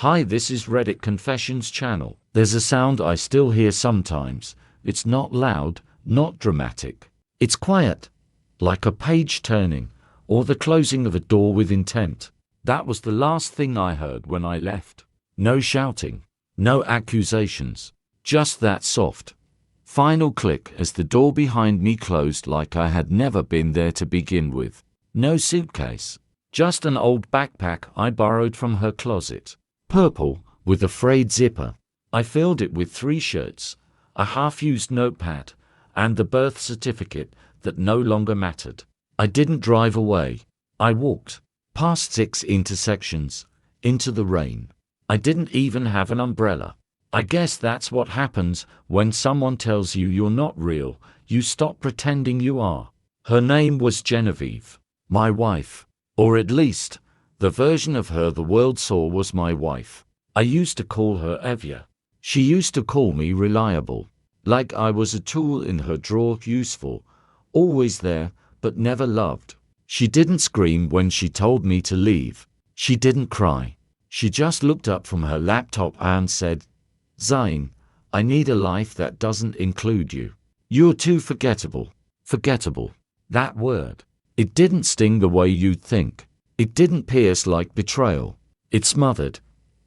Hi, this is Reddit Confessions channel. There's a sound I still hear sometimes. It's not loud, not dramatic. It's quiet, like a page turning, or the closing of a door with intent. That was the last thing I heard when I left. No shouting, no accusations, just that soft, final click as the door behind me closed like I had never been there to begin with. No suitcase, just an old backpack I borrowed from her closet. Purple, with a frayed zipper. I filled it with 3 shirts, a half-used notepad, and the birth certificate that no longer mattered. I didn't drive away. I walked, past 6 intersections, into the rain. I didn't even have an umbrella. I guess that's what happens when someone tells you you're not real. You stop pretending you are. Her name was Genevieve, my wife. Or at least, the version of her the world saw was my wife. I used to call her Evia. She used to call me reliable, like I was a tool in her drawer, useful, always there, but never loved. She didn't scream when she told me to leave. She didn't cry. She just looked up from her laptop and said, "Zane, I need a life that doesn't include you. You're too forgettable." Forgettable. That word. It didn't sting the way you'd think. It didn't pierce like betrayal. It smothered,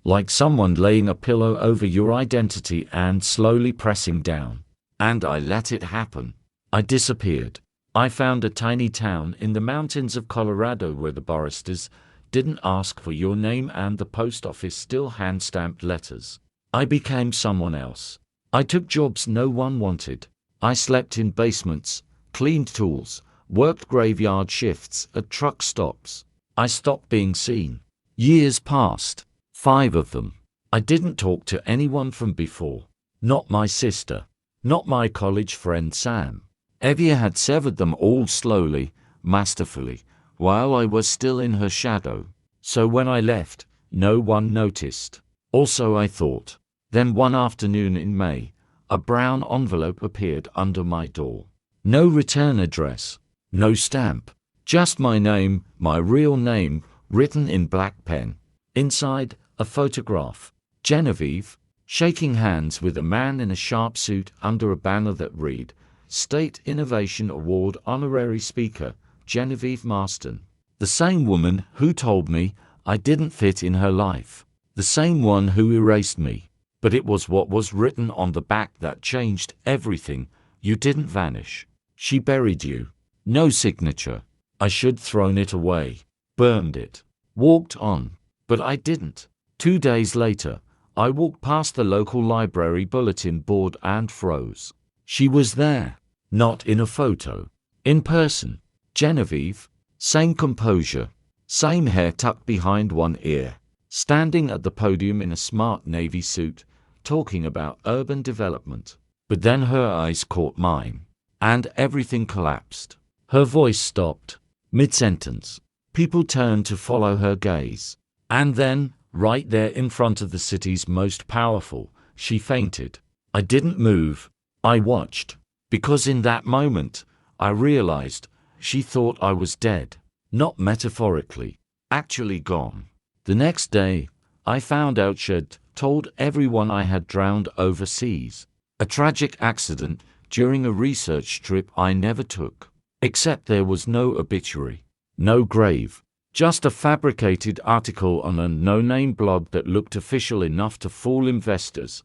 like someone laying a pillow over your identity and slowly pressing down. And I let it happen. I disappeared. I found a tiny town in the mountains of Colorado where the barristers didn't ask for your name and the post office still hand-stamped letters. I became someone else. I took jobs no one wanted. I slept in basements, cleaned tools, worked graveyard shifts at truck stops. I stopped being seen. Years passed. 5 of them. I didn't talk to anyone from before. Not my sister. Not my college friend Sam. Evia had severed them all slowly, masterfully, while I was still in her shadow. So when I left, no one noticed. Also I thought. Then one afternoon in May, a brown envelope appeared under my door. No return address. No stamp. Just my name, my real name, written in black pen. Inside, a photograph. Genevieve, shaking hands with a man in a sharp suit under a banner that read, State Innovation Award Honorary Speaker, Genevieve Marston. The same woman who told me I didn't fit in her life. The same one who erased me. But it was what was written on the back that changed everything. You didn't vanish. She buried you. No signature. I should thrown it away. Burned it. Walked on. But I didn't. 2 days later, I walked past the local library bulletin board and froze. She was there. Not in a photo. In person. Genevieve. Same composure. Same hair tucked behind one ear. Standing at the podium in a smart navy suit, talking about urban development. But then her eyes caught mine. And everything collapsed. Her voice stopped. Mid-sentence. People turned to follow her gaze. And then, right there in front of the city's most powerful, she fainted. I didn't move. I watched. Because in that moment, I realized she thought I was dead. Not metaphorically. Actually gone. The next day, I found out she'd told everyone I had drowned overseas. A tragic accident during a research trip I never took. Except there was no obituary. No grave. Just a fabricated article on a no-name blog that looked official enough to fool investors,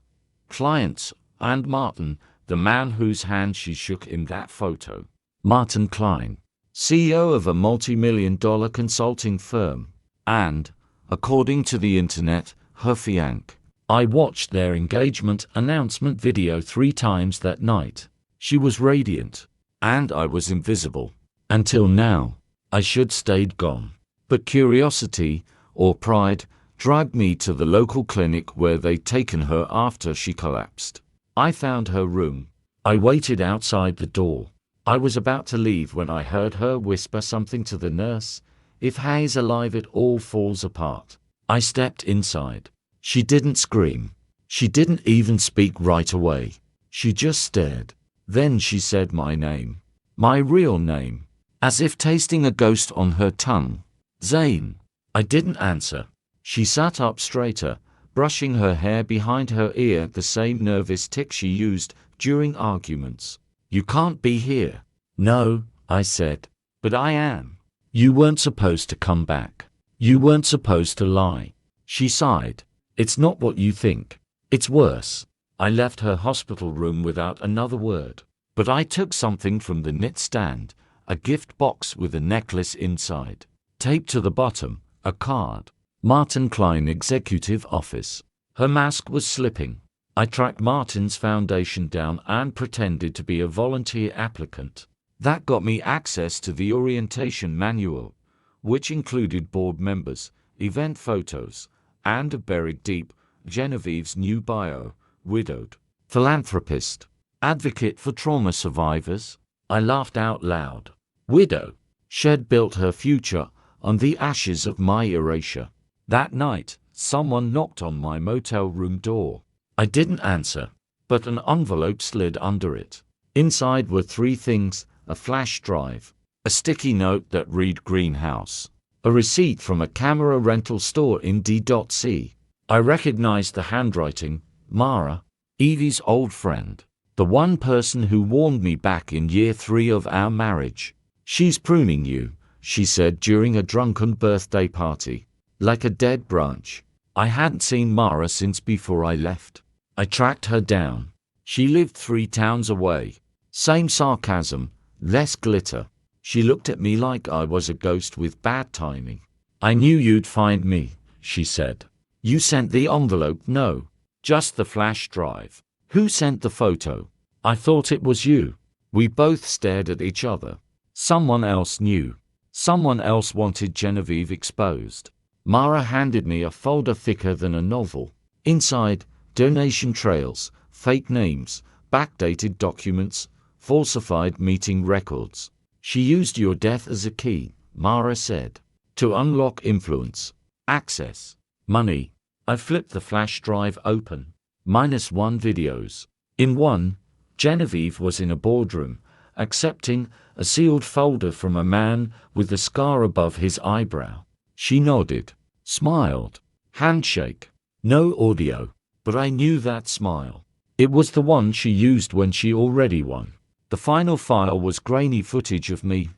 clients, and Martin, the man whose hand she shook in that photo. Martin Klein, CEO of a multi-million-dollar consulting firm, and, according to the internet, her fiancé. I watched their engagement announcement video 3 times that night. She was radiant, and I was invisible. Until now, I should stayed gone. But curiosity, or pride, dragged me to the local clinic where they'd taken her after she collapsed. I found her room. I waited outside the door. I was about to leave when I heard her whisper something to the nurse. If Hayes alive, it all falls apart. I stepped inside. She didn't scream. She didn't even speak right away. She just stared. Then she said my name. My real name. As if tasting a ghost on her tongue. Zane. I didn't answer. She sat up straighter, brushing her hair behind her ear, the same nervous tick she used during arguments. "You can't be here." "No," I said. "But I am." "You weren't supposed to come back. You weren't supposed to lie." She sighed. "It's not what you think. It's worse." I left her hospital room without another word. But I took something from the knit stand, a gift box with a necklace inside. Taped to the bottom, a card. Martin Klein, Executive Office. Her mask was slipping. I tracked Martin's foundation down and pretended to be a volunteer applicant. That got me access to the orientation manual, which included board members, event photos, and a buried deep, Genevieve's new bio, widowed, philanthropist, advocate for trauma survivors. I laughed out loud. Widow. She'd built her future on the ashes of my erasure. That night, someone knocked on my motel room door. I didn't answer, but an envelope slid under it. Inside were three things: a flash drive, a sticky note that read Greenhouse, a receipt from a camera rental store in D.C. I recognized the handwriting. Mara, Evie's old friend. The one person who warned me back in year 3 of our marriage. "She's pruning you," she said during a drunken birthday party. "Like a dead branch." I hadn't seen Mara since before I left. I tracked her down. She lived 3 towns away. Same sarcasm, less glitter. She looked at me like I was a ghost with bad timing. "I knew you'd find me," she said. "You sent the envelope?" "No. Just the flash drive." "Who sent the photo?" "I thought it was you." We both stared at each other. Someone else knew. Someone else wanted Genevieve exposed. Mara handed me a folder thicker than a novel. Inside, donation trails, fake names, backdated documents, falsified meeting records. "She used your death as a key," Mara said, "to unlock influence, access, money." I flipped the flash drive open. -1 videos. In one, Genevieve was in a boardroom, accepting a sealed folder from a man with a scar above his eyebrow. She nodded, smiled, handshake. No audio, but I knew that smile. It was the one she used when she already won. The final file was grainy footage of me,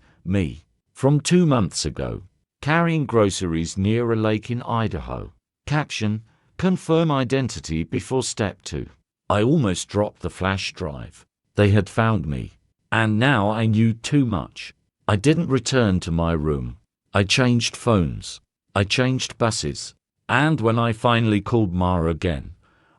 from 2 months ago, carrying groceries near a lake in Idaho. Caption: confirm identity before step 2. I almost dropped the flash drive. They had found me. And now I knew too much. I didn't return to my room. I changed phones. I changed buses. And when I finally called Mara again,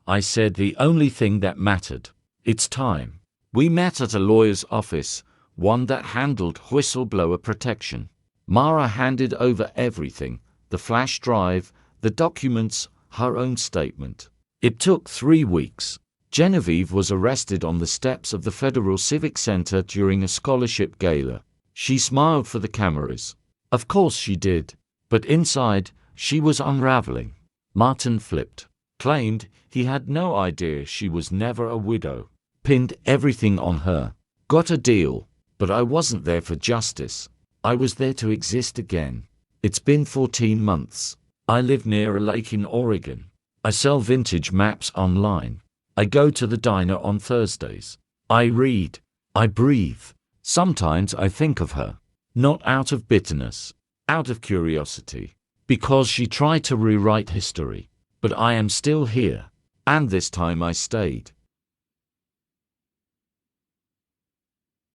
I said the only thing that mattered: it's time. We met at a lawyer's office, one that handled whistleblower protection. Mara handed over everything: the flash drive, the documents, her own statement. It took 3 weeks. Genevieve was arrested on the steps of the Federal Civic Center during a scholarship gala. She smiled for the cameras. Of course she did. But inside, she was unraveling. Martin flipped. Claimed he had no idea she was never a widow. Pinned everything on her. Got a deal. But I wasn't there for justice. I was there to exist again. It's been 14 months. I live near a lake in Oregon. I sell vintage maps online. I go to the diner on Thursdays. I read. I breathe. Sometimes I think of her. Not out of bitterness. Out of curiosity. Because she tried to rewrite history. But I am still here. And this time I stayed.